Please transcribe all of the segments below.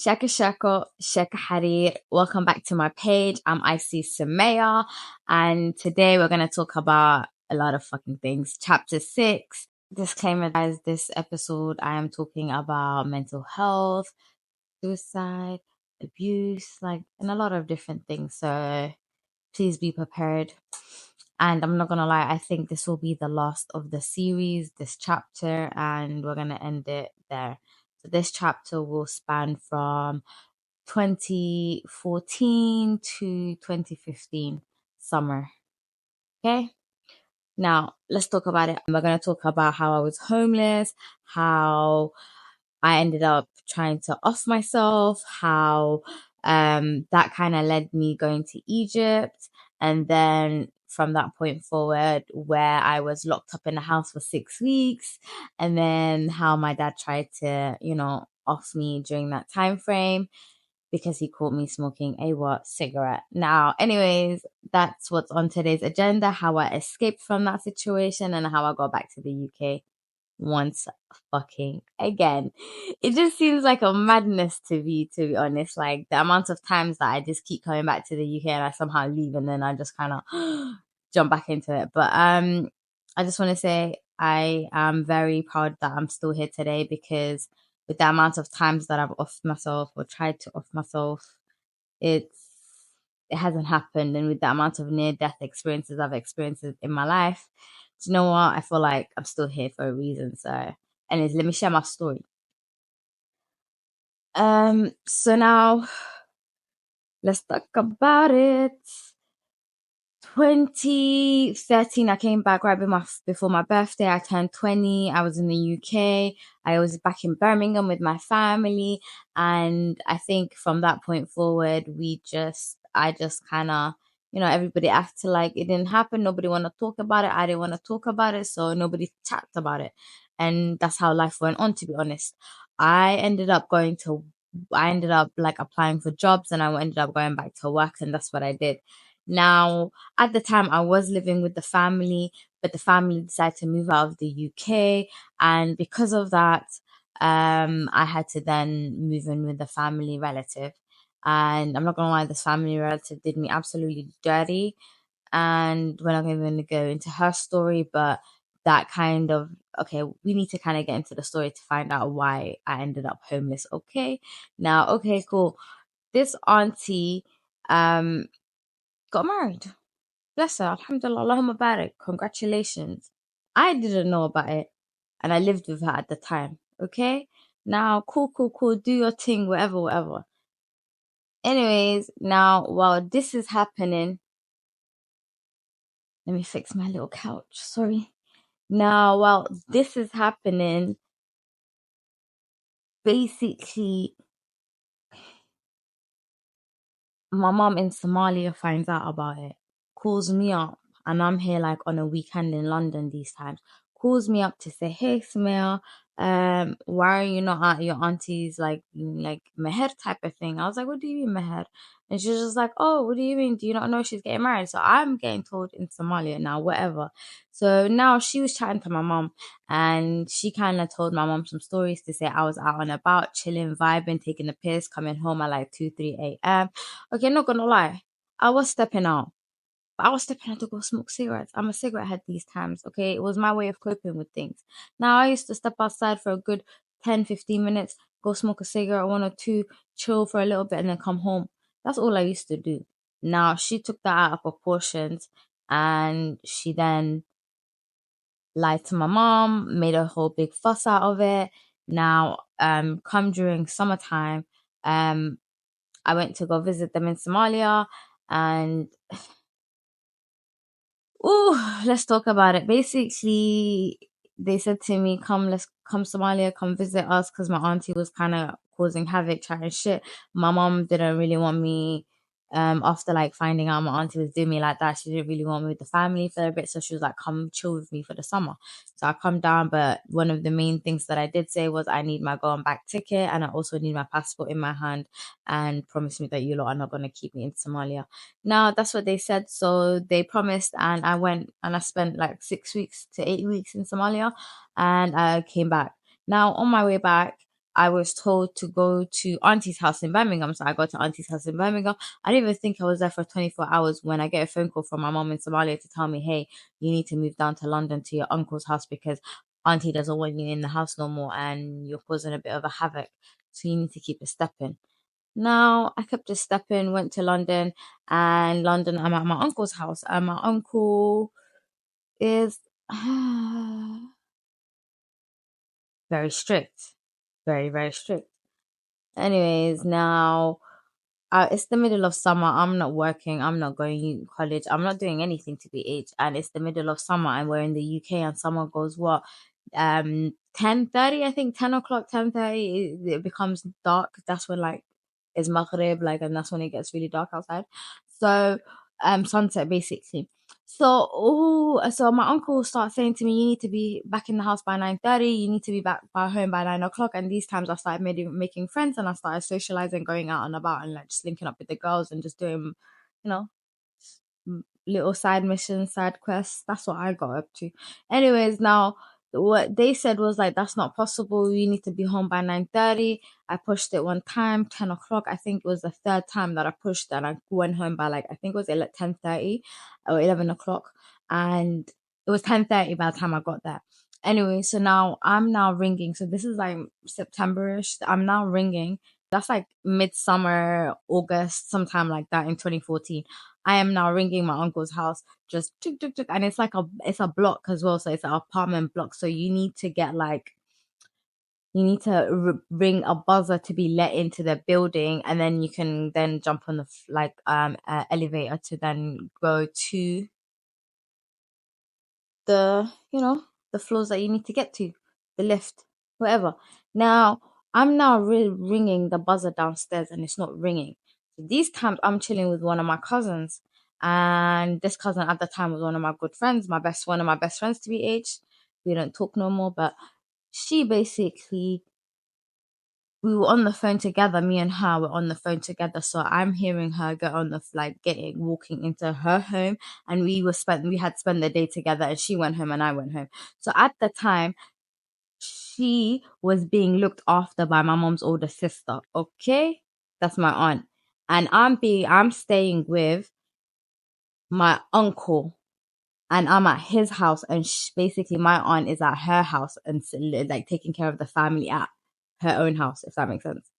Shaka Shako, Shaka Harir. Welcome back to my page. I'm Icy Samaya, and today we're going to talk about a lot of fucking things. Chapter 6. Disclaimer, guys, this episode I am talking about mental health, suicide, abuse, and a lot of different things. So please be prepared. And I'm not going to lie, I think this will be the last of the series, this chapter, and we're going to end it there. So this chapter will span from 2014 to 2015 summer. Okay. Now let's talk about it. We're going to talk about how I was homeless, how I ended up trying to off myself, how that kind of led me going to Egypt. And then from that point forward, where I was locked up in the house for 6 weeks, and then how my dad tried to, off me during that time frame because he caught me smoking a cigarette. Now, anyways, that's what's on today's agenda, how I escaped from that situation and how I got back to the UK once fucking again. It just seems like a madness to be honest. Like the amount of times that I just keep coming back to the UK and I somehow leave and then I just kind of jump back into it. But I just want to say I am very proud that I'm still here today, because with the amount of times that I've offed myself or tried to off myself, it hasn't happened. And with the amount of near-death experiences I've experienced in my life, do you know what? I feel like I'm still here for a reason. So, anyways, let me share my story. So now let's talk about it. 2013, I came back right before my birthday. I turned 20. I was in the UK. I was back in Birmingham with my family. And I think from that point forward, I just kind of, everybody acted like it didn't happen. Nobody want to talk about it. I didn't want to talk about it. So nobody talked about it. And that's how life went on, to be honest. I ended up like applying for jobs, and I ended up going back to work, and that's what I did. Now, at the time, I was living with the family, but the family decided to move out of the UK. And because of that, I had to then move in with the family relative. And I'm not going to lie, this family relative did me absolutely dirty. And we're not even going to go into her story, but okay, we need to kind of get into the story to find out why I ended up homeless. Okay. Now, okay, cool. This auntie, got married. Bless her. Alhamdulillah. Allahumma barak. Congratulations. I didn't know about it. And I lived with her at the time. Okay? Now, cool. Do your thing, whatever. Anyways, now, while this is happening, let me fix my little couch. Sorry. Now, while this is happening, basically, my mom in Somalia finds out about it, calls me up, and I'm here like on a weekend in London these times. Calls me up to say, "Hey, Samir, why are you not at your auntie's like meher type of thing?" I was like, "What do you mean meher?" And she's just like, "Oh, what do you mean? Do you not know she's getting married?" So I'm getting told in Somalia now, whatever. So now she was chatting to my mom, and she kind of told my mom some stories to say I was out and about, chilling, vibing, taking a piss, coming home at like 2, 3 a.m. Okay, not gonna lie, I was stepping out. But I was stepping out to go smoke cigarettes. I'm a cigarette head these times, okay? It was my way of coping with things. Now, I used to step outside for a good 10, 15 minutes, go smoke a cigarette, one or two, chill for a little bit, and then come home. That's all I used to do. Now, she took that out of proportions, and she then lied to my mom, made a whole big fuss out of it. Now, come during summertime, I went to go visit them in Somalia, and let's talk about it. Basically, they said to me, let's come Somalia, come visit us, because my auntie was kind of causing havoc, chatting shit. My mom didn't really want me, after like finding out my auntie was doing me like that, she didn't really want me with the family for a bit, so she was like, come chill with me for the summer. So I come down, but one of the main things that I did say was I need my going back ticket, and I also need my passport in my hand, and promise me that you lot are not going to keep me in Somalia. Now, that's what they said. So they promised, and I went and I spent like 6 weeks to 8 weeks in Somalia, and I came back. Now, on my way back, I was told to go to Auntie's house in Birmingham. So I got to Auntie's house in Birmingham. I didn't even think I was there for 24 hours when I get a phone call from my mom in Somalia to tell me, hey, you need to move down to London to your uncle's house because Auntie doesn't want you in the house no more and you're causing a bit of a havoc. So you need to keep a step in. Now I kept a step in, went to London, and London, I'm at my uncle's house. And my uncle is very strict. Very, very strict. Anyways, now it's the middle of summer. I'm not working. I'm not going to college. I'm not doing anything to be age. And it's the middle of summer, and we're in the UK. And summer goes what? 10:30. I think 10 o'clock, 10:30. It becomes dark. That's when like it's Maghrib, like, and that's when it gets really dark outside. So sunset basically. So my uncle starts saying to me, "You need to be back in the house by 9:30. You need to be back by home by 9 o'clock." And these times I started making friends and I started socializing, going out and about, and like just linking up with the girls and just doing, you know, little side missions, side quests. That's what I got up to. Anyways, now what they said was like, that's not possible. You need to be home by 9:30. I pushed it one time, 10 o'clock. I think it was the third time that I pushed and I went home by like, I think it was 10:30 or 11 o'clock. And it was 10:30 by the time I got there. Anyway, so now I'm now ringing. So this is like September-ish. I'm now ringing. That's like midsummer, August, sometime like that in 2014. I am now ringing my uncle's house, just tuk tuk tuk, and it's a block as well, so it's an apartment block. So you need to get like you need to ring a buzzer to be let into the building, and then you can then jump on the elevator to then go to the the floors that you need to get to, the lift, whatever. Now I'm now ringing the buzzer downstairs and it's not ringing. So these times I'm chilling with one of my cousins, and this cousin at the time was one of my good friends, one of my best friends to be aged. We don't talk no more, but she basically we were on the phone together. Me and her were on the phone together. So I'm hearing her get on the walking into her home, and we had spent the day together. And she went home, and I went home. So at the time, she was being looked after by my mom's older sister. Okay, that's my aunt, and I'm staying with my uncle. And I'm at his house, and basically my aunt is at her house and like taking care of the family at her own house, if that makes sense.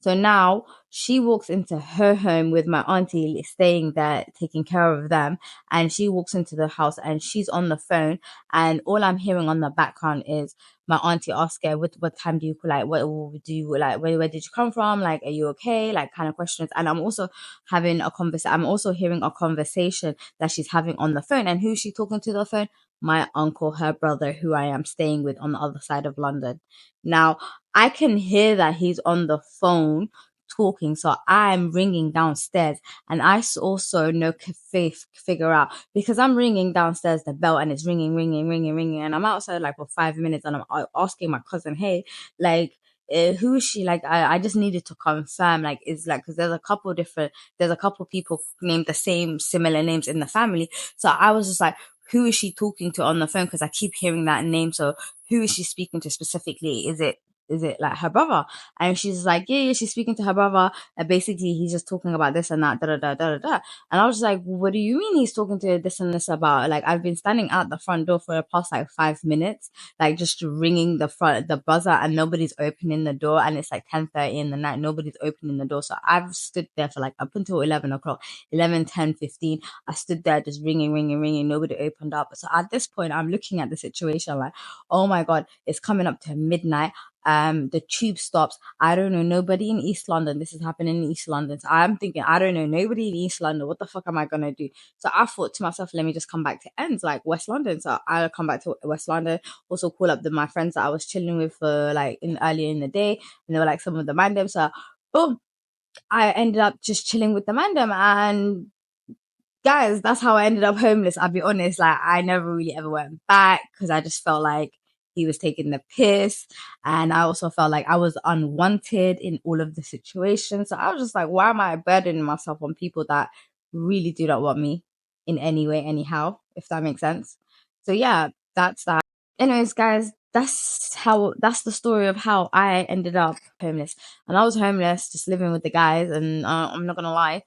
So now she walks into her home with my auntie staying there, taking care of them. And she walks into the house and she's on the phone. And all I'm hearing on the background is my auntie ask her, what time do you, like, what do you, like, where did you come from? Like, are you okay? Like, kind of questions. And I'm also I'm also hearing a conversation that she's having on the phone. And who's she talking to the phone? My uncle, her brother, who I am staying with on the other side of London. Now, I can hear that he's on the phone talking, so I'm ringing downstairs, and I also know figure out because I'm ringing downstairs the bell and it's ringing, ringing, ringing, ringing, and I'm outside like for 5 minutes, and I'm asking my cousin, hey, like. Who is she? Like, I just needed to confirm, like, is like, because there's a couple people named the same similar names in the family. So I was just like, who is she talking to on the phone? Because I keep hearing that name. So who is she speaking to specifically? Is it like her brother? And she's like, yeah, she's speaking to her brother. And basically, he's just talking about this and that, da da da da da. And I was just like, what do you mean he's talking to this and this about? Like, I've been standing at the front door for the past like 5 minutes, like just ringing the buzzer, and nobody's opening the door. And it's like 10:30 in the night, nobody's opening the door. So I've stood there for like up until 11 o'clock, 11, 10, 15. I stood there just ringing, ringing, ringing. Nobody opened up. So at this point, I'm looking at the situation like, oh my God, it's coming up to midnight. The tube stops. I don't know nobody in East London. This is happening in East London. So I'm thinking, I don't know nobody in East London. What the fuck am I gonna do? So I thought to myself, let me just come back to ends, like West London. So I'll come back to West London. Also call up my friends that I was chilling with for like earlier in the day, and they were like some of the mandem. So boom, I ended up just chilling with the mandem, and guys, that's how I ended up homeless. I'll be honest, like I never really ever went back because I just felt like he was taking the piss, and I also felt like I was unwanted in all of the situations. So I was just like, why am I burdening myself on people that really do not want me in any way, anyhow, if that makes sense. So yeah, that's that. Anyways, guys, that's the story of how I ended up homeless. And I was homeless, just living with the guys. And I'm not gonna lie,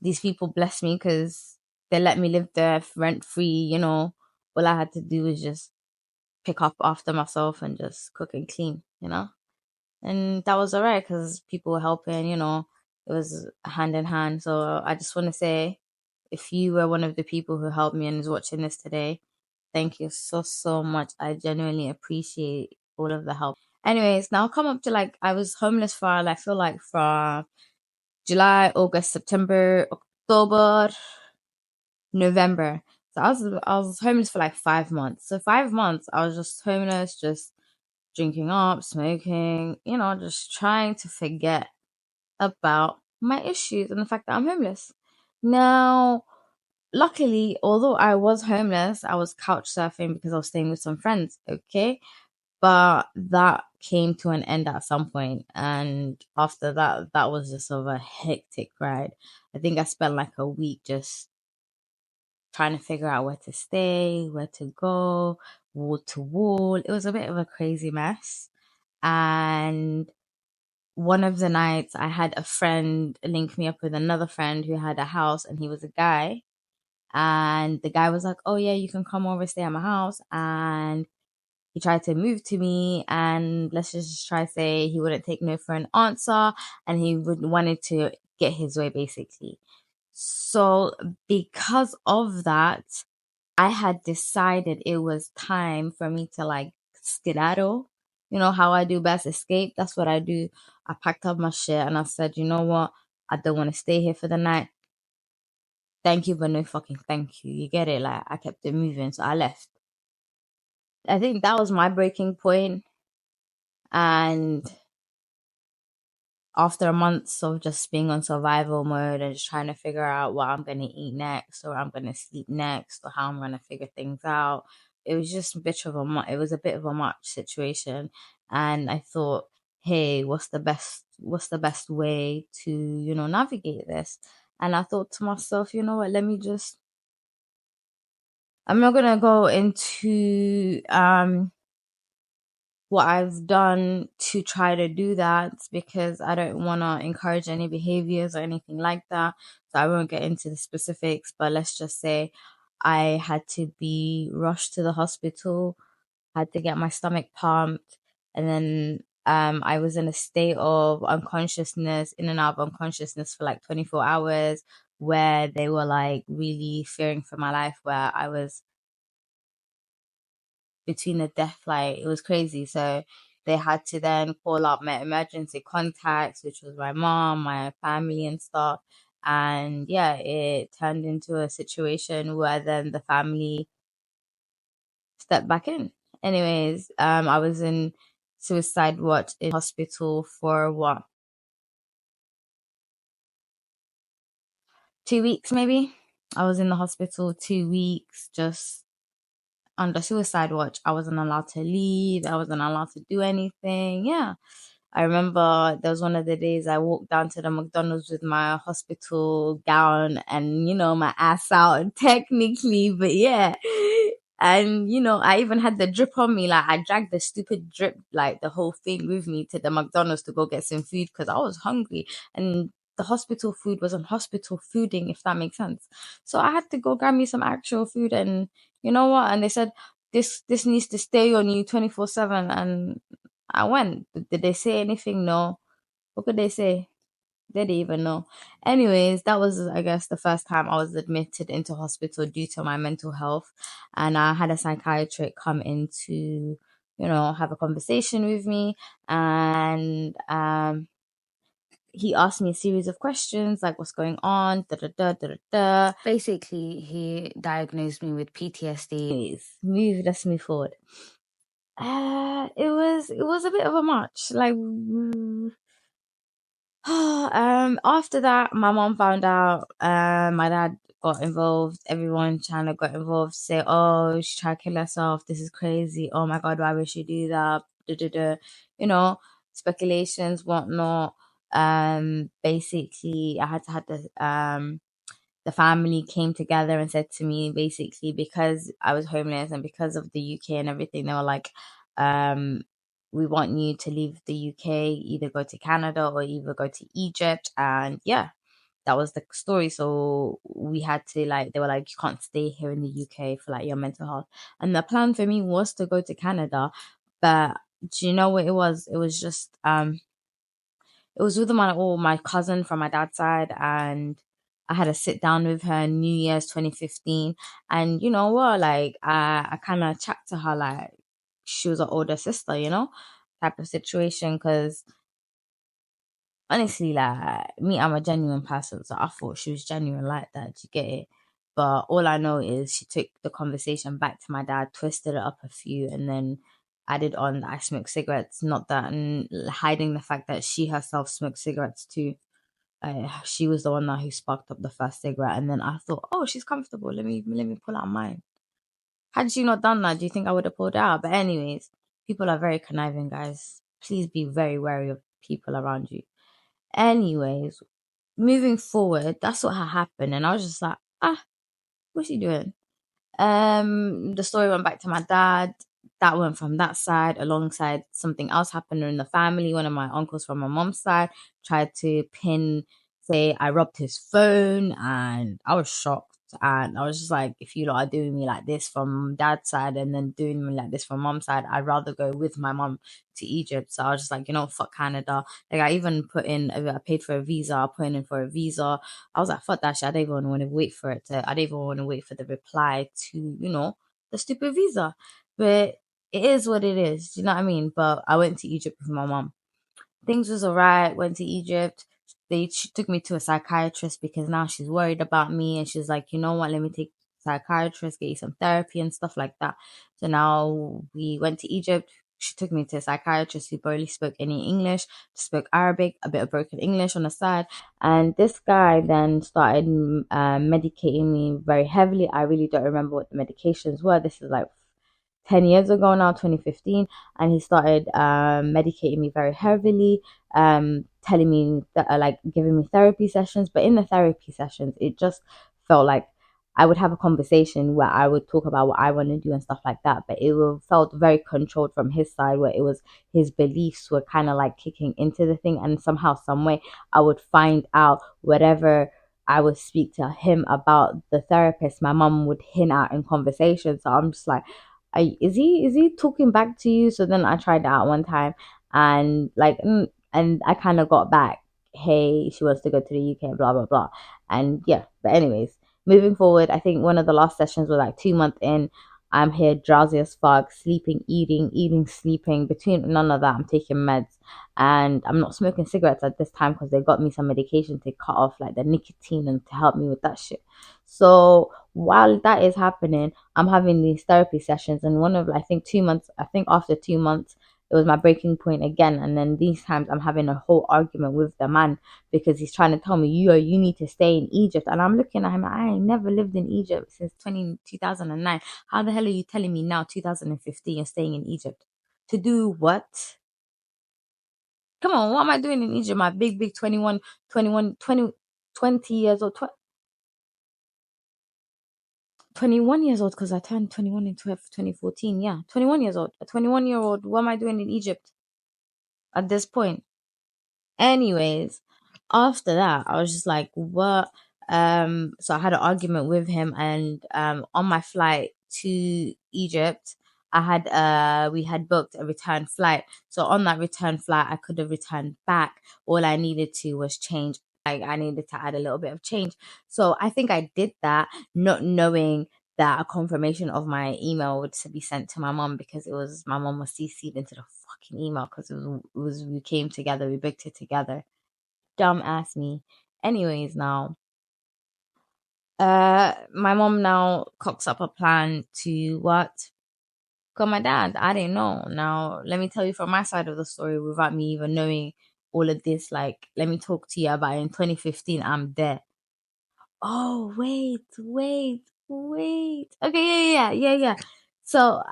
these people blessed me because they let me live there rent free. All I had to do was just pick up after myself and just cook and clean. And that was alright because people were helping. It was hand in hand. So I just want to say, if you were one of the people who helped me and is watching this today, thank you so, so much. I genuinely appreciate all of the help. Anyways, now come up to I was homeless for, I feel like from July, August, September, October, November. So I was homeless for 5 months. So 5 months, I was just homeless, just drinking up, smoking, just trying to forget about my issues and the fact that I'm homeless. Now, luckily, although I was homeless, I was couch surfing because I was staying with some friends, okay? But that came to an end at some point, and after that, that was just sort of a hectic ride. I think I spent a week just trying to figure out where to stay, where to go, wall to wall. It was a bit of a crazy mess. And one of the nights I had a friend link me up with another friend who had a house, and he was a guy. And the guy was like, "Oh yeah, you can come over, stay at my house." And he tried to move to me, and let's just try to say he wouldn't take no for an answer, and he wanted to get his way basically. So because of that, I had decided it was time for me to skedaddle. You know how I do best, escape. That's what I do. I packed up my shit and I said, you know what? I don't want to stay here for the night. Thank you, but no fucking thank you. You get it? I kept it moving, so I left. I think that was my breaking point. And after months of just being on survival mode and just trying to figure out what I'm going to eat next, or I'm going to sleep next, or how I'm going to figure things out, it was just a bit of it was a bit of a much situation. And I thought, hey, what's the best way to, navigate this? And I thought to myself, you know what, I'm not going to go into, what I've done to try to do that because I don't want to encourage any behaviors or anything like that. So I won't get into the specifics, but let's just say I had to be rushed to the hospital, had to get my stomach pumped, and then I was in a state of unconsciousness, in and out of unconsciousness for 24 hours, where they were really fearing for my life, where I was between the death, it was crazy. So they had to then call up my emergency contacts, which was my mom, my family and stuff. And yeah, it turned into a situation where then the family stepped back in. Anyways, I was in suicide watch in hospital for what, 2 weeks maybe. I was in the hospital 2 weeks just under suicide watch. I wasn't allowed to leave. I wasn't allowed to do anything. Yeah. I remember there was one of the days I walked down to the McDonald's with my hospital gown and, my ass out technically, but yeah. And, I even had the drip on me. I dragged the stupid drip, the whole thing with me to the McDonald's to go get some food because I was hungry. And the hospital food wasn't hospital fooding, if that makes sense. So I had to go grab me some actual food, and you know what? And they said, this needs to stay on you 24/7. And I went. Did they say anything? No. What could they say? They didn't even know. Anyways, that was, I guess, the first time I was admitted into hospital due to my mental health. And I had a psychiatrist come in to, have a conversation with me. And he asked me a series of questions like what's going on, da da da da da da. Basically, he diagnosed me with PTSD. Let's move forward. It was a bit of a much. After that, my mom found out. My dad got involved. Everyone kind of got involved. Say, "Oh, she tried to kill herself. This is crazy. Oh my god, why would she do that?" Da, da, da. You know, speculations, whatnot. Basically, I had to have the family came together and said to me, basically, because I was homeless and because of the UK and everything, they were like, um, we want you to leave the UK, either go to Canada or either go to Egypt. And yeah, that was the story. So we had to like, they were like, you can't stay here in the UK for like your mental health. And the plan for me was to go to Canada, but do you know what it was? It was just it was with my cousin from my dad's side, and I had a sit down with her New Year's 2015. And you know what, like I kind of chat to her like she was an older sister, type of situation. Because honestly, like me, I'm a genuine person, so I thought she was genuine like that. Do you get it? But all I know is she took the conversation back to my dad, twisted it up a few, and then added on that I smoke cigarettes. Not that, and hiding the fact that she herself smoked cigarettes too. She was the one that who sparked up the first cigarette, and then I thought, oh, she's comfortable. Let me pull out mine. Had she not done that, do you think I would have pulled it out? But anyways, people are very conniving, guys. Please be very wary of people around you. Anyways, moving forward, that's what had happened, and I was just like, what's he doing? The story went back to my dad. That went from that side alongside something else happened in the family. One of my uncles from my mom's side tried to say I robbed his phone, and I was shocked. And I was just like, if you lot are doing me like this from dad's side and then doing me like this from mom's side, I'd rather go with my mom to Egypt. So I was just like, fuck Canada. Like I even I paid for a visa, I put in for a visa. I was like, fuck that shit. I don't even want to wait for I don't even want to wait for the reply to, the stupid visa. But it is what it is. Do you know what I mean? But I went to Egypt with my mom. Things was alright. Went to Egypt. She took me to a psychiatrist because now she's worried about me, and she's like, you know what? Let me take psychiatrist, get you some therapy and stuff like that. So now we went to Egypt. She took me to a psychiatrist who barely spoke any English, spoke Arabic, a bit of broken English on the side. And this guy then started medicating me very heavily. I really don't remember what the medications were. This is like 10 years ago now, 2015. And he started medicating me very heavily, telling me that, like giving me therapy sessions. But in the therapy sessions, it just felt like I would have a conversation where I would talk about what I want to do and stuff like that. But felt very controlled from his side, where it was his beliefs were kind of like kicking into the thing. And somehow, some way, I would find out whatever I would speak to him about the therapist, my mom would hint at in conversation. So I'm just like, is he talking back to you? So then I tried that out one time, and and I kind of got back, hey, she wants to go to the UK, blah blah blah. And yeah, but anyways, moving forward, I think one of the last sessions was like 2 months in. I'm here drowsy as fuck, sleeping, eating, sleeping. Between none of that, I'm taking meds, and I'm not smoking cigarettes at this time because they got me some medication to cut off like the nicotine and to help me with that shit. So while that is happening, I'm having these therapy sessions, and I think 2 months, I think after 2 months, it was my breaking point again. And then these times I'm having a whole argument with the man because he's trying to tell me, you need to stay in Egypt. And I'm looking at him, I ain't never lived in Egypt since 2009. How the hell are you telling me now, 2015, you're staying in Egypt? To do what? Come on, what am I doing in Egypt? My big 20 years old, 21 years old, because I turned 21 in 2014. Yeah, 21 years old. A 21-year-old. What am I doing in Egypt at this point? Anyways, after that, I was just like, what? So I had an argument with him, and on my flight to Egypt, we had booked a return flight. So on that return flight, I could have returned back. All I needed to was change. Like I needed to add a little bit of change. So I think I did that, not knowing that a confirmation of my email would be sent to my mom, because my mom was CC'd into the fucking email, because we came together, we booked it together. Dumb ass me. Anyways, now my mom now cocks up a plan to what? Call my dad. I didn't know. Now let me tell you from my side of the story without me even knowing all of this. Like, let me talk to you about in 2015, I'm there. Oh, wait. Okay, yeah. So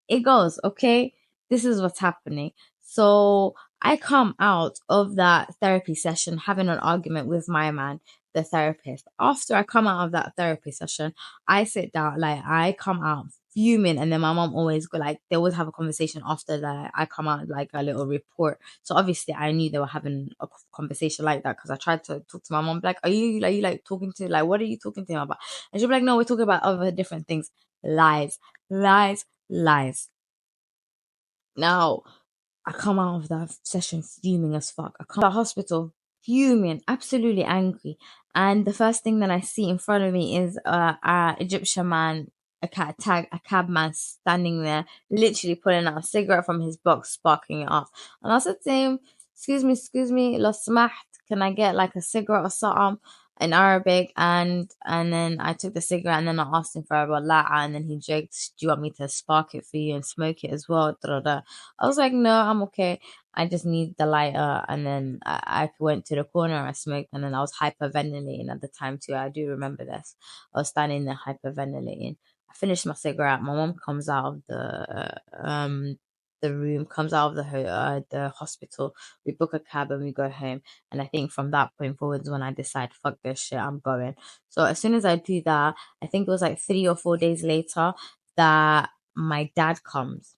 it goes, okay? This is what's happening. So I come out of that therapy session having an argument with my man, the therapist. After I come out of that therapy session, I sit down, like I come out fuming. And then my mom always go like, they always have a conversation after that. I come out like a little report. So obviously I knew they were having a conversation like that, because I tried to talk to my mom like, are you like talking to, like, what are you talking to him about? And she'll be like, no, we're talking about other different things. Lies, lies, lies. Now I come out of that session fuming as fuck. I come to the hospital fuming, absolutely angry. And the first thing that I see in front of me is a Egyptian man, a cab man standing there, literally pulling out a cigarette from his box, sparking it off. And I said to him, excuse me, lo smaht, can I get like a cigarette or something in Arabic? And then I took the cigarette, and then I asked him for a wala'a, and then he joked, do you want me to spark it for you and smoke it as well? I was like, no, I'm okay. I just need the lighter. And then I went to the corner, I smoked, and then I was hyperventilating at the time too. I do remember this. I was standing there hyperventilating. I finished my cigarette. My mom comes out of the room, comes out of the hospital. We book a cab and we go home. And I think from that point forwards, when I decide, fuck this shit, I'm going. So as soon as I do that, I think it was like 3 or 4 days later that my dad comes.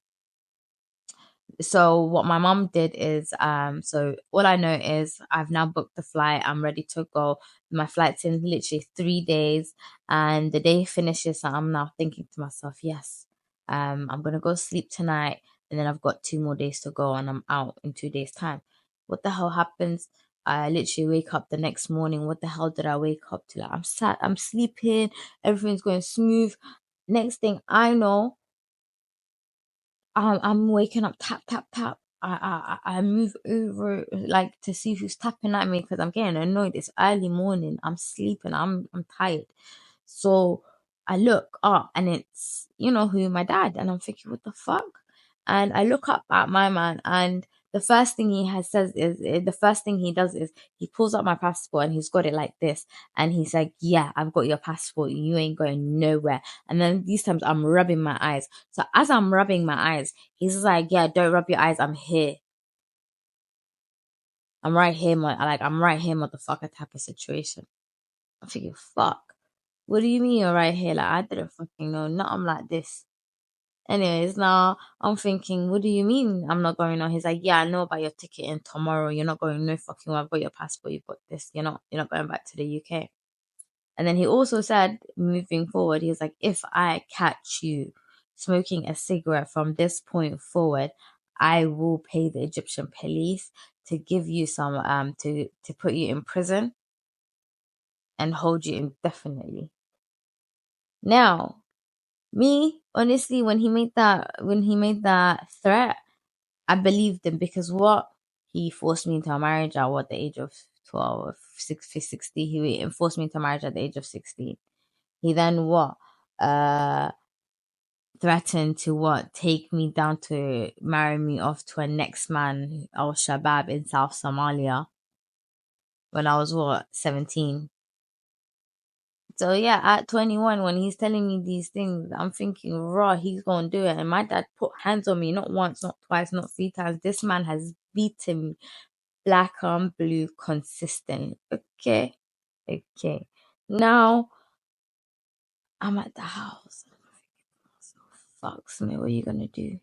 So what my mom did is, so all I know is I've now booked the flight. I'm ready to go. My flight's in literally 3 days, and the day finishes. So I'm now thinking to myself, yes, I'm gonna go sleep tonight, and then I've got 2 more days to go, and I'm out in 2 days' time. What the hell happens? I literally wake up the next morning. What the hell did I wake up to? Like, I'm sleeping, everything's going smooth. Next thing I know, I'm waking up, tap, tap, tap. I move over like to see who's tapping at me, because I'm getting annoyed. It's early morning. I'm sleeping. I'm tired. So I look up, and it's, you know who, my dad. And I'm thinking, what the fuck? And I look up at my man, and the first thing the first thing he does is he pulls up my passport, and he's got it like this. And he's like, yeah, I've got your passport. You ain't going nowhere. And then these times I'm rubbing my eyes. So as I'm rubbing my eyes, he's like, yeah, don't rub your eyes. I'm here. I'm right here, I'm right here, motherfucker, type of situation. I'm thinking, fuck. What do you mean you're right here? Like, I didn't fucking know nothing like this. Anyways, now I'm thinking, what do you mean I'm not going on? He's like, yeah, I know about your ticket in tomorrow. You're not going no fucking well. I've got your passport. You've got this. You're not going back to the UK. And then he also said, moving forward, he was like, if I catch you smoking a cigarette from this point forward, I will pay the Egyptian police to give you some to put you in prison and hold you indefinitely. Now, me, honestly, when he made that threat, I believed him, because what, he forced me into a marriage at what, the age of 12 or 16. He forced me into marriage at the age of 16. He then what? Threatened to what? Take me down to marry me off to a next man, Al Shabab, in South Somalia, when I was what, 17. So yeah, at 21, when he's telling me these things, I'm thinking, raw, he's gonna do it. And my dad put hands on me, not once, not twice, not 3 times. This man has beaten me black on blue consistent. Okay. Okay. Now I'm at the house. Fucks me, what are you gonna do?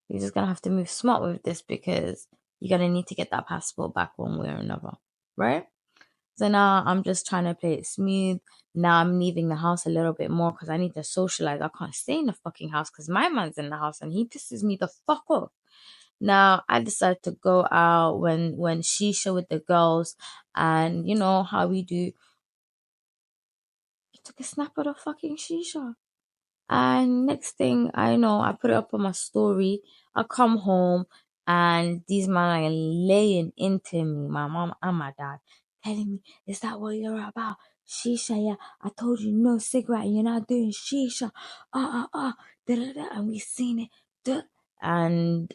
You're just gonna have to move smart with this, because you're gonna need to get that passport back one way or another. Right? So now I'm just trying to play it smooth. Now I'm leaving the house a little bit more, because I need to socialize. I can't stay in the fucking house because my man's in the house and he pisses me the fuck off. Now I decided to go out when shisha with the girls, and you know how we do. He took a snap of the fucking shisha. And next thing I know, I put it up on my story. I come home, and these men are laying into me, my mom and my dad, telling me, is that what you're about? Shisha, yeah. I told you no cigarette, you're not doing shisha. Da da da. And we seen it. Duh. And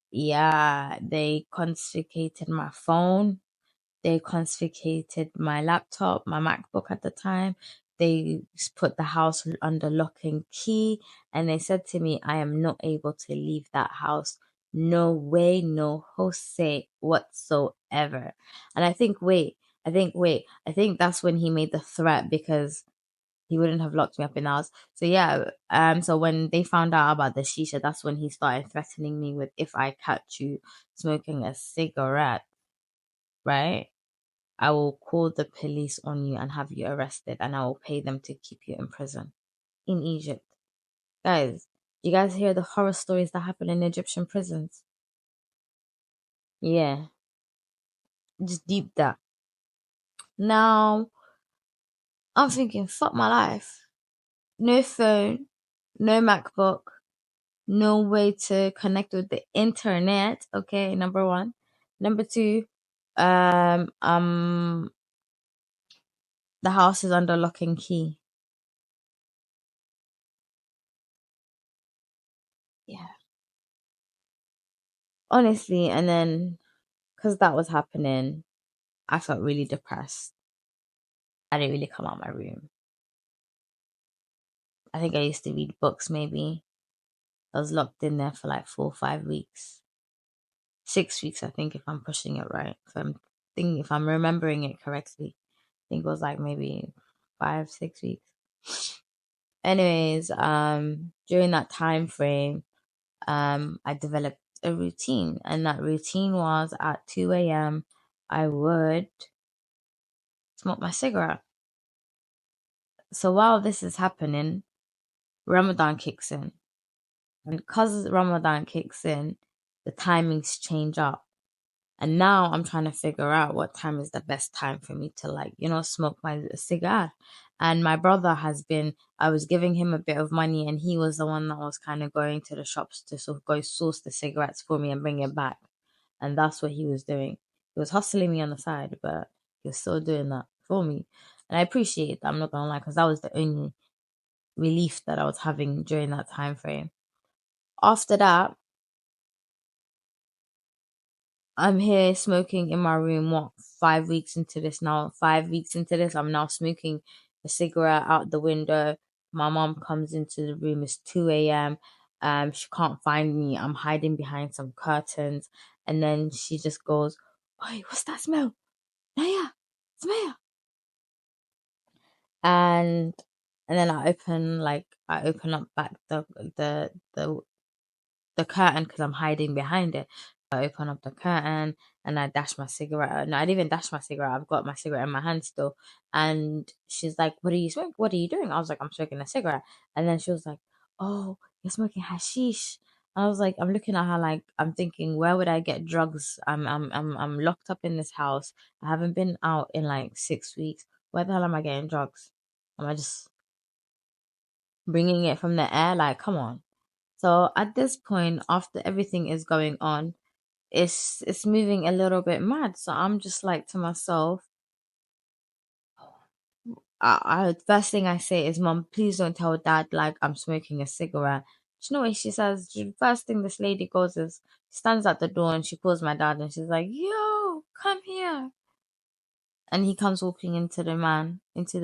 yeah, they confiscated my phone. They confiscated my laptop, my MacBook at the time. They put the house under lock and key. And they said to me, I am not able to leave that house. No way, no Jose whatsoever. And I think that's when he made the threat, because he wouldn't have locked me up in the house. So yeah, so when they found out about the shisha, that's when he started threatening me with, if I catch you smoking a cigarette, right, I will call the police on you and have you arrested, and I will pay them to keep you in prison in Egypt. Guys, you guys hear the horror stories that happen in Egyptian prisons? Yeah, just deep that. Now, I'm thinking, fuck my life. No phone, no MacBook, no way to connect with the internet. Okay, number one. Number two, the house is under lock and key. Yeah, honestly, and then because that was happening, I felt really depressed. I didn't really come out my room. I think I used to read books. Maybe I was locked in there for like 4 or 5 weeks, 6 weeks. I think, if I'm pushing it right, if I'm remembering it correctly, I think it was like maybe 5, 6 weeks. Anyways, during that time frame, I developed a routine, and that routine was at 2 a.m. I would smoke my cigarette. So while this is happening, Ramadan kicks in. And because Ramadan kicks in, the timings change up. And now I'm trying to figure out what time is the best time for me to, like, smoke my cigar. And my brother I was giving him a bit of money, and he was the one that was kind of going to the shops to sort of go source the cigarettes for me and bring it back. And that's what he was doing. He was hustling me on the side, but he was still doing that for me. And I appreciate that, I'm not gonna lie, because that was the only relief that I was having during that time frame. After that, I'm here smoking in my room. What, 5 weeks into this now? 5 weeks into this, I'm now smoking a cigarette out the window. My mom comes into the room. It's 2 a.m. She can't find me. I'm hiding behind some curtains, and then she just goes, "Oi, what's that smell? Naya, smell." And then I open up back the curtain because I'm hiding behind it. I open up the curtain and I dash my cigarette. No, I didn't even dash my cigarette. I've got my cigarette in my hand still. And she's like, "What are you smoking? What are you doing?" I was like, "I'm smoking a cigarette." And then she was like, "Oh, you're smoking hashish." I was like, I'm looking at her like, I'm thinking, where would I get drugs? I'm locked up in this house. I haven't been out in like 6 weeks. Where the hell am I getting drugs? Am I just bringing it from the air? Like, come on. So at this point, after everything is going on, it's moving a little bit mad. So I'm just like to myself, first thing I say is, "Mom, please don't tell Dad like I'm smoking a cigarette." Do you know what she says? First thing this lady goes is, stands at the door and she calls my dad and she's like, "Yo, come here." And he comes walking into the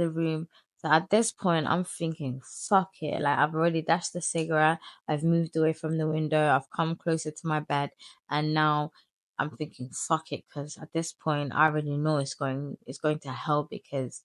room. So at this point, I'm thinking, fuck it. Like, I've already dashed the cigarette. I've moved away from the window. I've come closer to my bed. And now I'm thinking, fuck it. Because at this point, I already know it's going to hell, because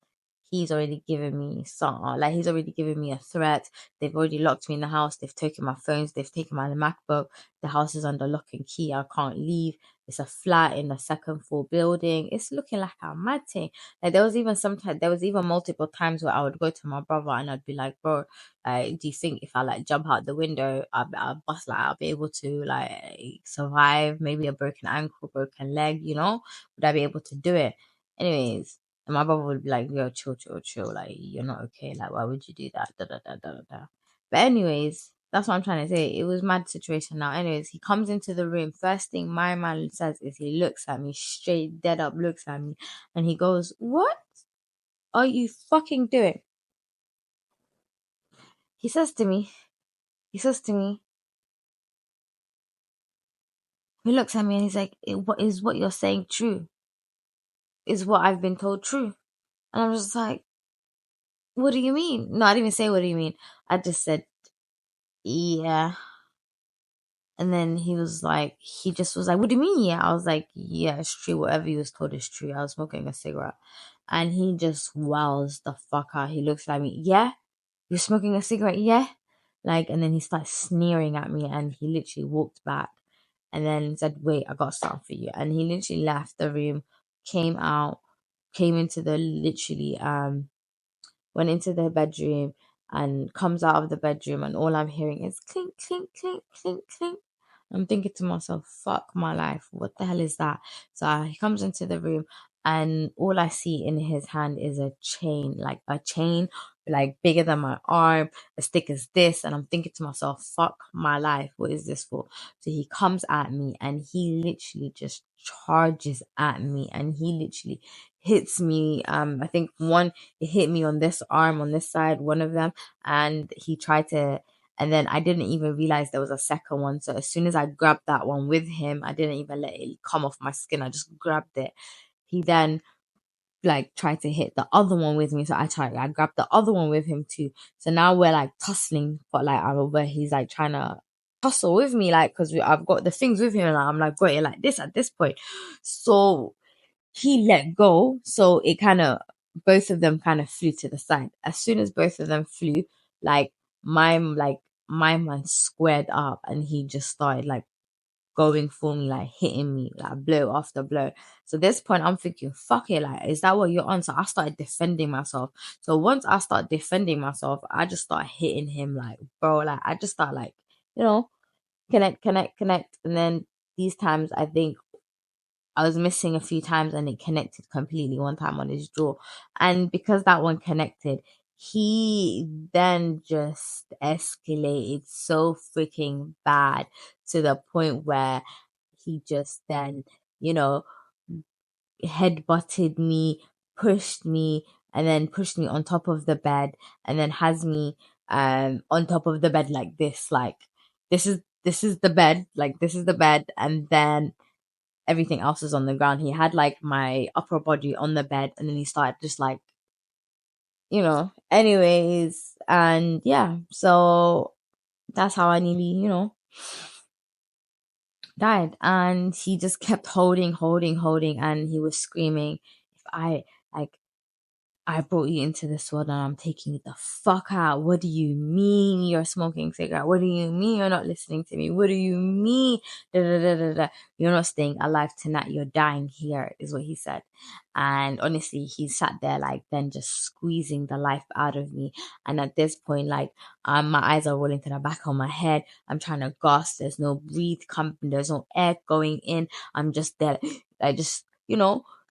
he's already given me he's already given me a threat. They've already locked me in the house. They've taken my phones. They've taken my MacBook. The house is under lock and key. I can't leave. It's a flat in the second floor building. It's looking like a mad thing. Like, there was even multiple times where I would go to my brother and I'd be like, "Bro, do you think if I like jump out the window, I'll be able to like survive maybe a broken ankle, broken leg, Would I be able to do it?" Anyways, and my brother would be like, "Yo, chill, chill, chill. Like, you're not okay. Like, why would you do that? Da, da, da, da, da, da." But anyways, that's what I'm trying to say. It was mad situation now. Anyways, he comes into the room. First thing my man says is, he looks at me straight, dead up, looks at me, and he goes, "What are you fucking doing?" He says to me, he says to me, he looks at me and he's like, what you're saying true? Is what I've been told true?" And I'm just like, "What do you mean?" No, I didn't even say, "What do you mean?" I just said, "Yeah." And then he just was like, what do you mean? Yeah. I was like, yeah, it's true. Whatever you was told is true. I was smoking a cigarette. And he just wows the fuck out. He looks at me, yeah, you're smoking a cigarette, yeah? Like, and then he started sneering at me and he literally walked back and then said, wait, I got something for you. And he literally left the room, came out, came into the literally, went into the bedroom and comes out of the bedroom and all I'm hearing is clink, clink, clink, clink, clink. I'm thinking to myself, fuck my life, what the hell is that? So he comes into the room and all I see in his hand is a chain, like a chain, like bigger than my arm, as thick as this. And I'm thinking to myself, fuck my life, what is this for? So he comes at me and he literally just charges at me and he literally hits me. I think it hit me on this arm, on this side, one of them, and he tried to, and then I didn't even realize there was a second one. So as soon as I grabbed that one with him, I didn't even let it come off my skin. I just grabbed it. He then like tried to hit the other one with me. So I grabbed the other one with him too. So now we're like tussling, but like where he's like trying to tussle with me, like, because I've got the things with him and I'm like got it like this at this point. So he let go. So it kind of, both of them kind of flew to the side. As soon as both of them flew, like my man squared up and he just started like going for me, like hitting me, like blow after blow. So this point, I'm thinking, fuck it, like, is that what you're on? So I started defending myself. So once I start defending myself, I just start hitting him, like, bro, like, I just start like, connect, connect, connect. And then these times, I think I was missing a few times and it connected completely one time on his jaw. And because that one connected, he then just escalated so freaking bad to the point where he just then, you know, head butted me, pushed me, and then pushed me on top of the bed, and then has me on top of the bed like this, like this is the bed, like this is the bed, and then everything else is on the ground. He had like my upper body on the bed, and then he started just like, anyways, and yeah, so that's how I nearly, died. And he just kept holding, holding, holding, and he was screaming, if like I brought you into this world and I'm taking you the fuck out. What do you mean you're smoking cigarette? What do you mean you're not listening to me? What do you mean? Da, da, da, da, da. You're not staying alive tonight. You're dying here, is what he said. And honestly, he sat there like then just squeezing the life out of me. And at this point, like my eyes are rolling to the back of my head. I'm trying to gasp. There's no breathe coming. There's no air going in. I'm just there. I just,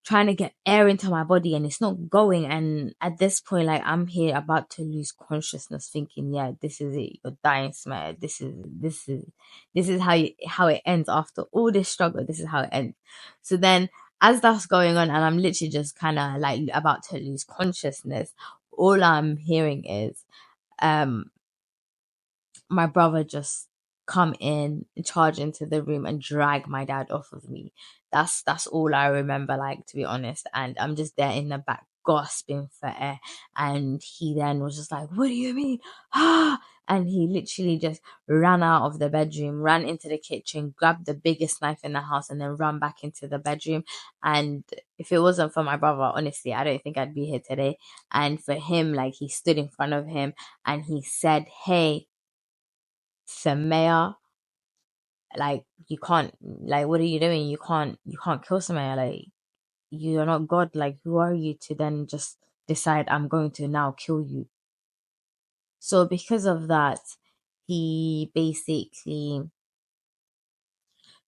trying to get air into my body and it's not going. And at this point, like I'm here about to lose consciousness, thinking, yeah, this is it. You're dying, Smart. This is how it ends after all this struggle. This is how it ends. So then, as that's going on, and I'm literally just kind of like about to lose consciousness, all I'm hearing is, my brother just come in, charge into the room and drag my dad off of me. That's all I remember, like, to be honest. And I'm just there in the back gasping for air. And he then was just like, what do you mean? Ah! And he literally just ran out of the bedroom, ran into the kitchen, grabbed the biggest knife in the house, and then ran back into the bedroom. And if it wasn't for my brother, honestly, I don't think I'd be here today. And for him, like, he stood in front of him and he said, hey, Samaya, like you can't, like, what are you doing? You can't kill Samaya, like you're not God, like who are you to then just decide I'm going to now kill you? So he basically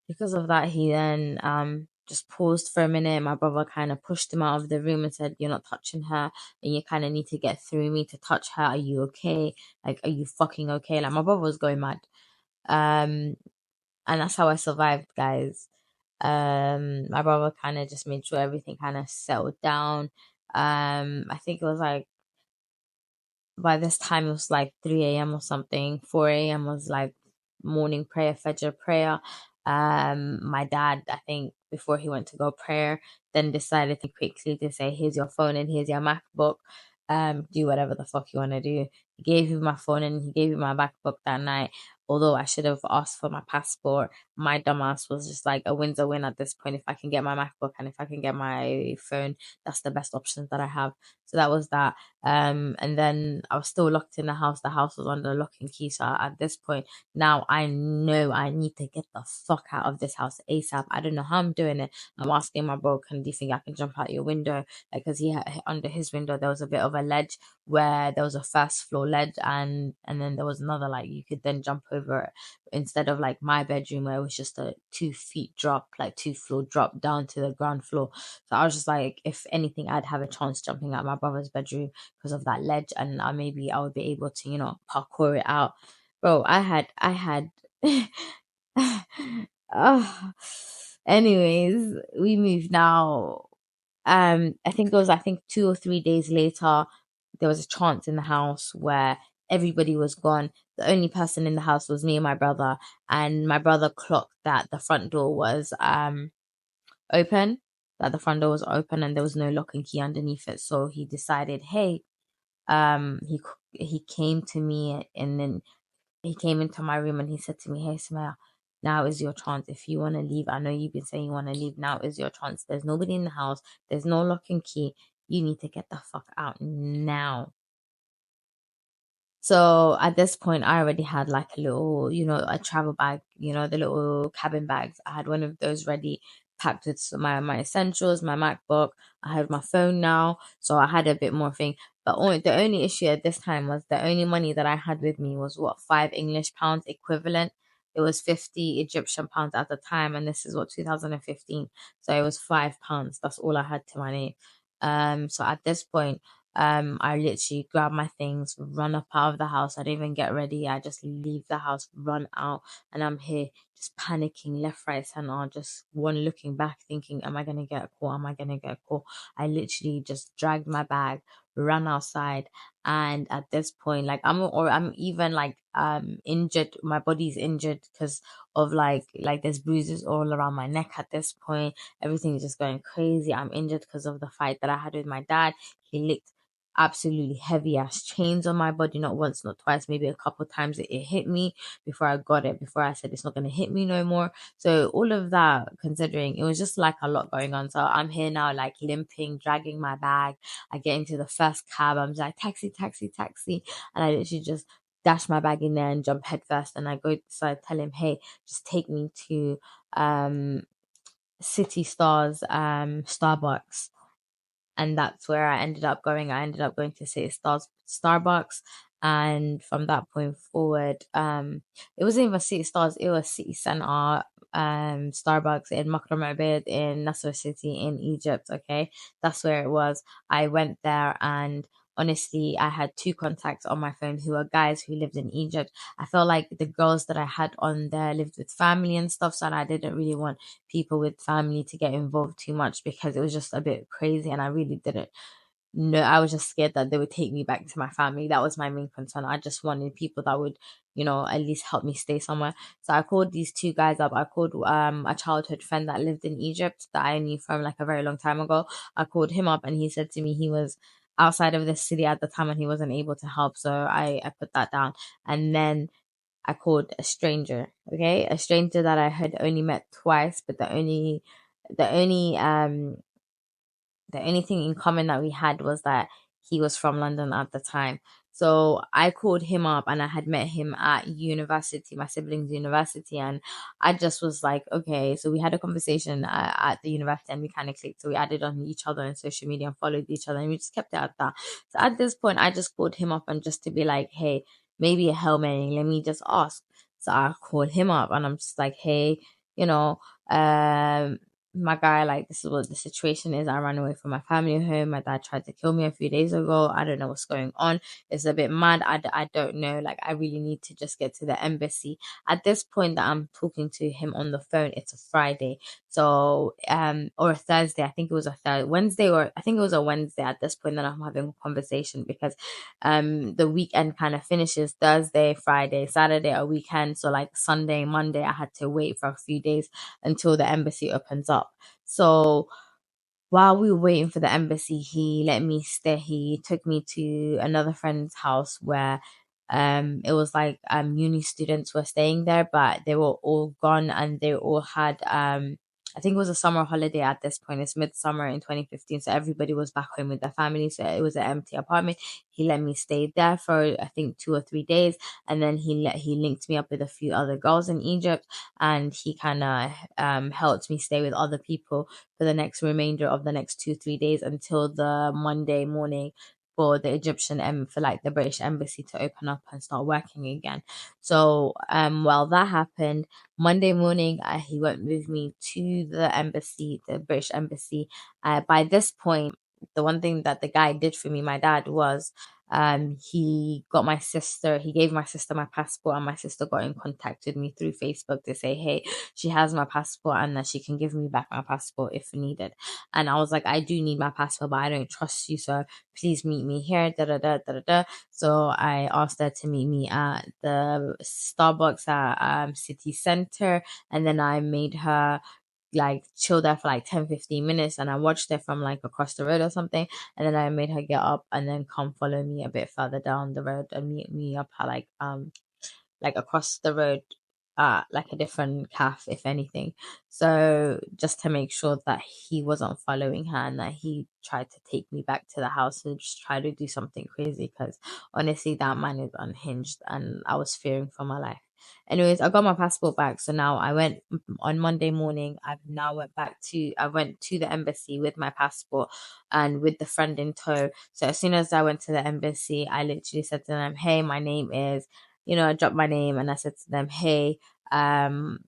because of that he then just paused for a minute. My brother kind of pushed him out of the room and said, you're not touching her and you kind of need to get through me to touch her. Are you okay? Like, are you fucking okay? Like my brother was going mad. um and that's how I survived, guys. My brother kind of just made sure everything kind of settled down. I think it was like by this time it was like 3 a.m. or something. 4 a.m. was like morning prayer, Fajr prayer. My dad, I think before he went to go prayer, then decided to quickly to say, here's your phone and here's your MacBook. Do whatever the fuck you want to do. He gave you my phone and he gave you my MacBook that night. although I should have asked for my passport. My dumbass was just like, a win's a win at this point. If I can get my MacBook and if I can get my phone, that's the best options that I have. So that was that. And then I was still locked in the house. The house was under lock and key. So at this point, now I know I need to get the fuck out of this house ASAP. I don't know how I'm doing it. I'm asking my bro, do you think I can jump out your window? Because he had, under his window there was a bit of a ledge where there was a first floor ledge, and then there was another, like, you could then jump over it, instead of like my bedroom where it was just a 2 feet drop, like 2 floor drop down to the ground floor. So I was just like, if anything, I'd have a chance jumping out my brother's bedroom because of that ledge, and maybe I would be able to, parkour it out. Bro, I had oh. Anyways, we moved now. I think 2 or 3 days later, there was a chance in the house where everybody was gone. The only person in the house was me and my brother, and my brother clocked that the front door was open, and there was no lock and key underneath it. So he decided, hey, he came to me, and then he came into my room and he said to me, hey, Samaya, now is your chance. If you want to leave, I know you've been saying you want to leave. Now is your chance. There's nobody in the house. There's no lock and key. You need to get the fuck out now. So at this point, I already had like a little, a travel bag, the little cabin bags. I had one of those ready, packed with my essentials, my MacBook. I had my phone now, so I had a bit more thing. But the only issue at this time was the only money that I had with me was what, £5 English equivalent. It was 50 Egyptian pounds at the time, and this is what, 2015. So it was £5. That's all I had to my name. So at this point, I literally grab my things, run up out of the house. I don't even get ready. I just leave the house, run out, and I'm here just panicking left, right, center, just one looking back, thinking, am I gonna get a call? Am I gonna get a call? I literally just dragged my bag, ran outside, and at this point, like I'm even like injured. My body's injured because of like there's bruises all around my neck at this point. Everything's just going crazy. I'm injured because of the fight that I had with my dad. He licked absolutely heavy ass chains on my body, not once, not twice, maybe a couple times. It hit me before I got it, before I said it's not going to hit me no more. So all of that, considering, it was just like a lot going on. So I'm here now, like limping, dragging my bag. I get into the first cab. I'm just like, taxi, taxi, taxi. And I literally just dash my bag in there and jump head first. And I go, so I tell him, hey, just take me to City Stars Starbucks, and that's where I ended up going. I ended up going to City Stars Starbucks, and from that point forward, it wasn't even City Stars, it was City Center Starbucks in Makram Abed in Nasser City in Egypt. Okay, that's where it was. I went there, and honestly, I had two contacts on my phone who are guys who lived in Egypt. I felt like the girls that I had on there lived with family and stuff, so I didn't really want people with family to get involved too much because it was just a bit crazy, and I really didn't know. I was just scared that they would take me back to my family. That was my main concern. I just wanted people that would, at least help me stay somewhere. So I called these two guys up. I called a childhood friend that lived in Egypt that I knew from like a very long time ago. I called him up and he said to me he was outside of the city at the time and he wasn't able to help. So I put that down. And then I called a stranger, okay? A stranger that I had only met twice, but the only the only thing in common that we had was that he was from London at the time. So I called him up and I had met him at university, my siblings' university. And I just was like, okay. So we had a conversation at the university and we kind of clicked. So we added on each other on social media and followed each other and we just kept it at that. So at this point, I just called him up and just to be like, hey, maybe a Hail Mary, let me just ask. So I called him up and I'm just like, hey, you know, um, my guy, like, this is what the situation is. I ran away from my family home. My dad tried to kill me a few days ago. I don't know what's going on. It's a bit mad. I don't know. Like, I really need to just get to the embassy. At this point that I'm talking to him on the phone, it's a Friday. So, or a Thursday. I think it was a Wednesday, or I think it was a Wednesday at this point that I'm having a conversation because, the weekend kind of finishes Thursday, Friday, Saturday, a weekend. So like Sunday, Monday, I had to wait for a few days until the embassy opens up. So while we were waiting for the embassy, he let me stay. He took me to another friend's house where It was like uni students were staying there, but they were all gone, and they all had I think it was a summer holiday at this point. It's midsummer in 2015, so everybody was back home with their family. So it was an empty apartment. He let me stay there for I think 2 or 3 days, and then he linked me up with a few other girls in Egypt, and he kind of helped me stay with other people for the next remainder of the next 2 3 days until the Monday morning for the for like the British embassy to open up and start working again. So while that happened, Monday morning he went with me to the embassy, the British embassy. By this point, the one thing that the guy did for me, my dad, was he gave my sister my passport, and my sister got in contact with me through Facebook to say, hey, she has my passport and that she can give me back my passport if needed. And I was like, I do need my passport, but I don't trust you, so please meet me here, da da da da da da. So I asked her to meet me at the Starbucks at city center, and then I made her like chill there for like 10 15 minutes, and I watched her from like across the road or something, and then I made her get up and then come follow me a bit further down the road and meet me up at like across the road, like a different calf, if anything. So just to make sure that he wasn't following her and that he tried to take me back to the house and just try to do something crazy, because honestly, that man is unhinged and I was fearing for my life. Anyways, I got my passport back. So now I went on Monday morning. I went to the embassy with my passport and with the friend in tow. So as soon as I went to the embassy, I literally said to them, hey, my name is, I dropped my name and I said to them, hey, um,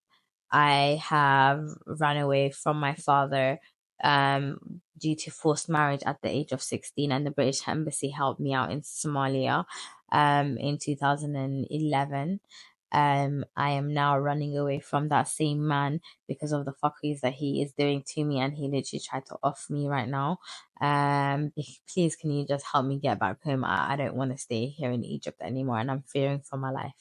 I have run away from my father due to forced marriage at the age of 16, and the British Embassy helped me out in Somalia in 2011. I am now running away from that same man because of the fuckeries that he is doing to me, and he literally tried to off me right now. Please, can you just help me get back home? I don't want to stay here in Egypt anymore, and I'm fearing for my life.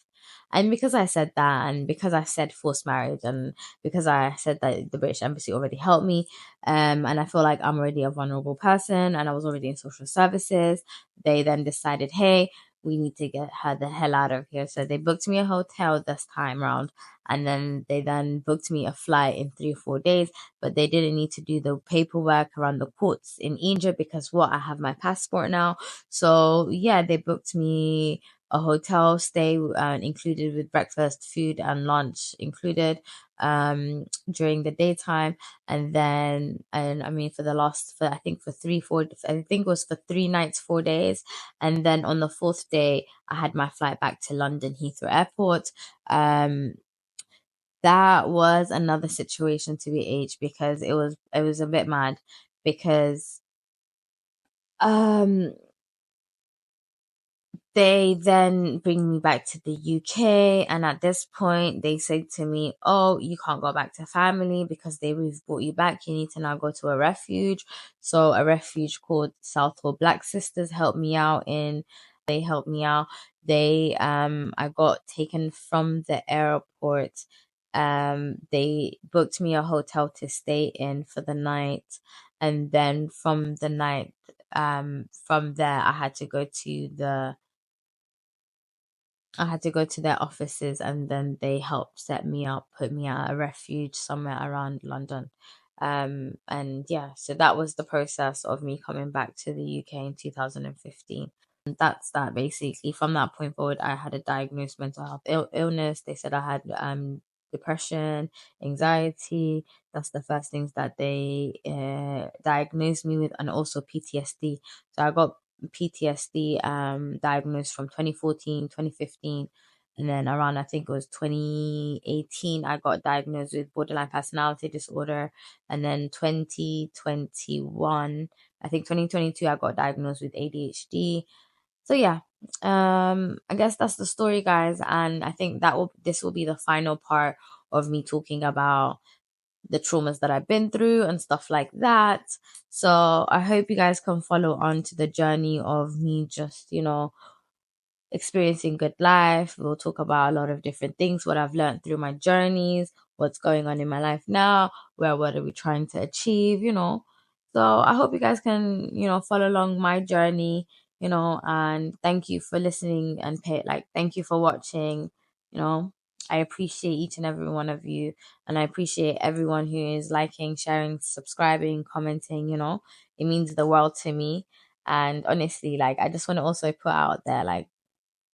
And because I said that, and because I said forced marriage, and because I said that the British Embassy already helped me, and I feel like I'm already a vulnerable person, and I was already in social services, they then decided, hey, we need to get her the hell out of here. So they booked me a hotel this time round, and then they then booked me a flight in 3 or 4 days, but they didn't need to do the paperwork around the courts in Egypt because I have my passport now. So yeah, they booked me a hotel stay included with breakfast, food, and lunch included during the daytime. And I mean, for I think for 3 4 I think it was for 3 nights 4 days, and then on the fourth day I had my flight back to London Heathrow Airport. That was another situation to be aged, because it was a bit mad, because um they then bring me back to the UK, and at this point they say to me, oh, you can't go back to family because we've brought you back, you need to now go to a refuge. So a refuge called Southall Black Sisters helped me out. They helped me out. I got taken from the airport. They booked me a hotel to stay in for the night, and then from there I had to go to their offices, and then they helped set me up, put me at a refuge somewhere around London. And yeah, so that was the process of me coming back to the UK in 2015. And that's that basically. From that point forward, I had a diagnosed mental health illness. They said I had depression, anxiety. That's the first things that they diagnosed me with, and also PTSD. So I got PTSD diagnosed from 2014, 2015, and then around I think it was 2018 I got diagnosed with borderline personality disorder, and then 2021, I think 2022 I got diagnosed with ADHD. So yeah, I guess that's the story, guys, and I think this will be the final part of me talking about the traumas that I've been through and stuff like that. So I hope you guys can follow on to the journey of me just, experiencing good life. We'll talk about a lot of different things, what I've learned through my journeys, what's going on in my life now, what are we trying to achieve. So I hope you guys can, follow along my journey. and thank you for listening and thank you for watching. I appreciate each and every one of you, and I appreciate everyone who is liking, sharing, subscribing, commenting. It means the world to me. And honestly, I just want to also put out there,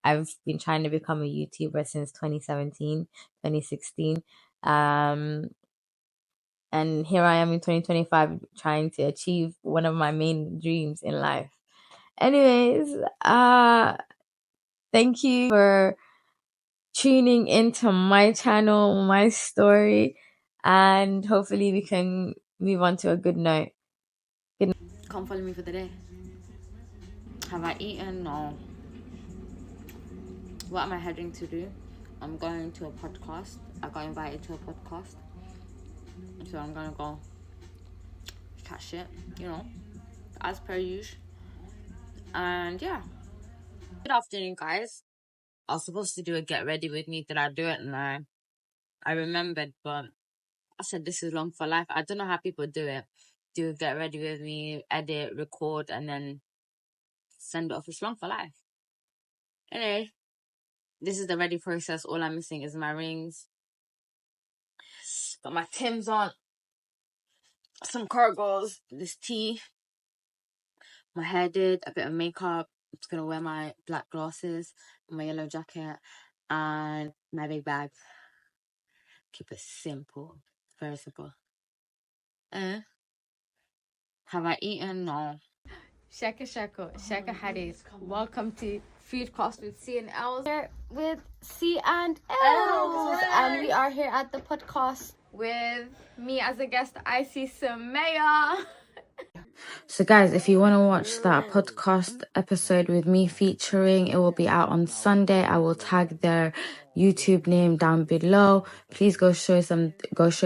I've been trying to become a YouTuber since 2017, 2016. And here I am in 2025 trying to achieve one of my main dreams in life. Anyways, thank you for tuning into my channel, my story, and hopefully we can move on to a good note. Come follow me for the day. Have I eaten? No. What am I heading to do? I'm going to a podcast. I got invited to a podcast. So I'm gonna go chat shit, as per usual. And yeah. Good afternoon, guys. I was supposed to do a get ready with me. Did I do it? No. I remembered, but I said this is long for life. I don't know how people do it. Do a get ready with me, edit, record, and then send it off. It's long for life. Anyway, this is the ready process. All I'm missing is my rings. Got my Timbs on, some cargos, this tee, my hair did, a bit of makeup. I'm just gonna wear my black glasses, my yellow jacket, and my big bag. Keep it simple, very simple. Have I eaten? No. Shaka Hadis. Welcome to Foodcast with C and L's. Here with C and L's. And we are here at the podcast with me as a guest. I see Samaya. So guys, if you want to watch that podcast episode with me featuring, it will be out on Sunday. I will tag their YouTube name down below. Please go show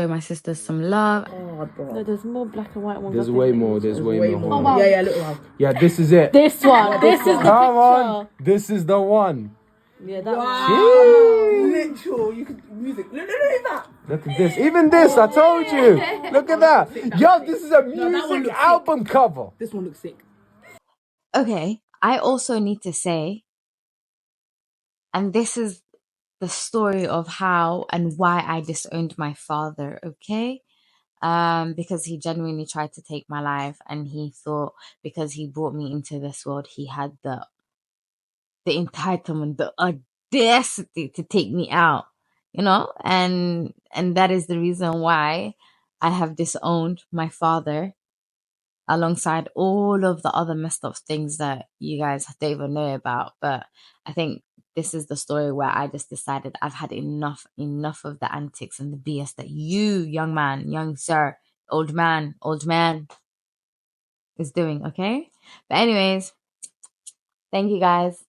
my sisters some love. No, there's more black and white ones. There's way more. There's way more. Oh, wow. Yeah, look around. Yeah, this is it. This one. This is the Come on. picture. This is the one. Yeah, that one. Literal. You can music. Look at that. Look at this. Even this, I told you. Look at that. Yo, this is a music album cover. This one looks sick. Okay, I also need to say, and this is the story of how and why I disowned my father, okay? Because he genuinely tried to take my life, and he thought because he brought me into this world, he had the entitlement, the audacity to take me out, and that is the reason why I have disowned my father alongside all of the other messed up things that you guys don't even know about. But I think this is the story where I just decided I've had enough of the antics and the BS that you, young man, young sir, old man, is doing, okay? But anyways, thank you guys.